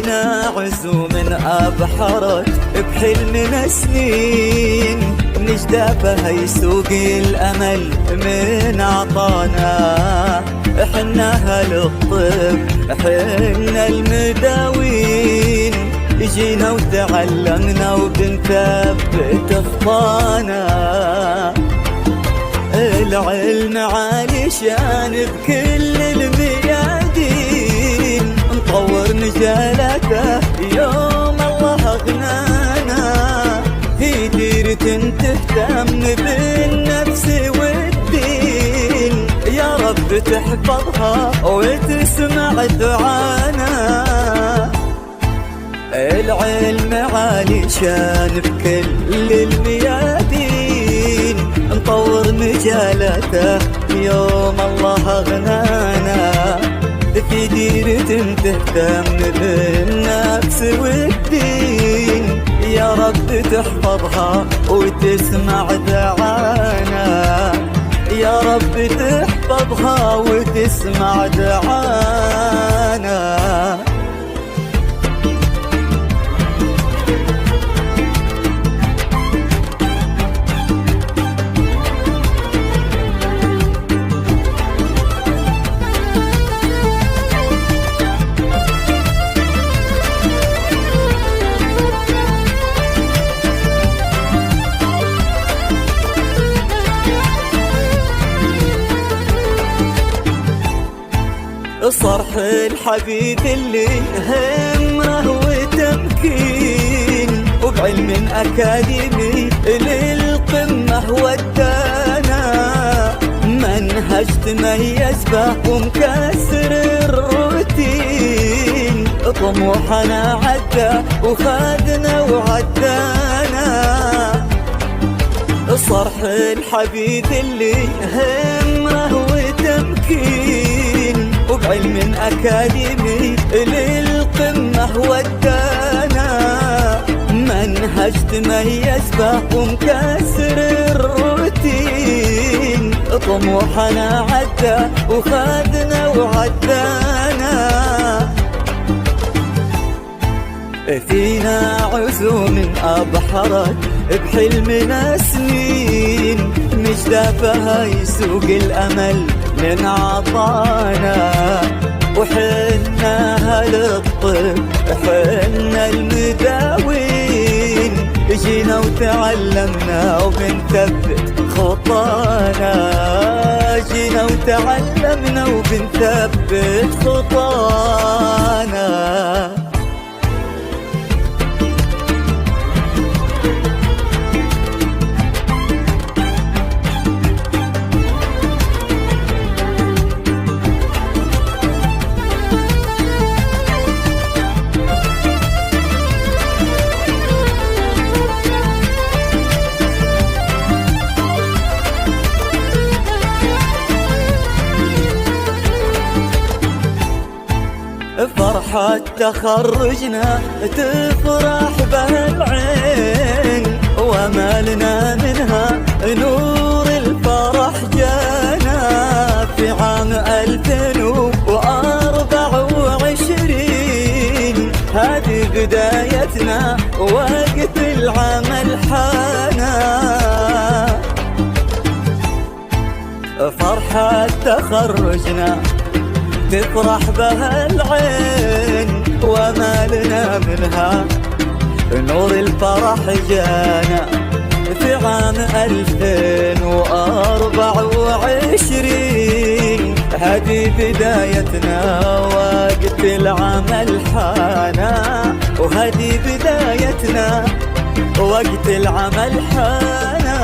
فينا عزوم أبحرت بحلمنا سنين، نجدافها يسوق الأمل من عطانا. حنا أهل الطب حنا المداوين، جينا وتعلمنا وبنثبت خطانا. العلم عالي شان بكل الميادين، نطور مجالاته يوم الله أغنانا. في ديرة تهتم بالنفس والدين، يا رب تحفظها وتسمع دعانا. العلم عالي شان بكل الميادين، نطور مجالاته يوم الله أغنانا. في ديرة تهتم بالنفس والدين، يا رب تحفظها وتسمع دعانا. يا رب تحفظها وتسمع دعانا. صرح الحبيب اللي همه وتمكين، وبعلم أكاديمي للقمة ودانا. منهج تميز به ومكسر الروتين، طموحنا عدى وخادنا وعدانا. صرح الحبيب اللي همه وتمكين، وبعلم أكاديمي للقمة ودانا. منهج تميز به ومكسر الروتين، طموحنا عدى وخادنا وعدانا. فينا عزوم أبحرت بحلمنا سنين، نجدافها يسوق الأمل من عطانا. وحنا أهل الطب حنا المداوين، جينا وتعلمنا وبنثبت خطانا. جينا وتعلمنا وبنثبت خطانا. فرحة تخرجنا تفرح بها العين، وما لنا منها نور الفرح جانا. في عام 2024 هذه بدايتنا وقت العمل حانا. فرحة تخرجنا تفرح بها العين، وما لنا منها نور الفرح جانا. في عام 2024 هذه بدايتنا وقت العمل حانا. وهذه بدايتنا وقت العمل حانا.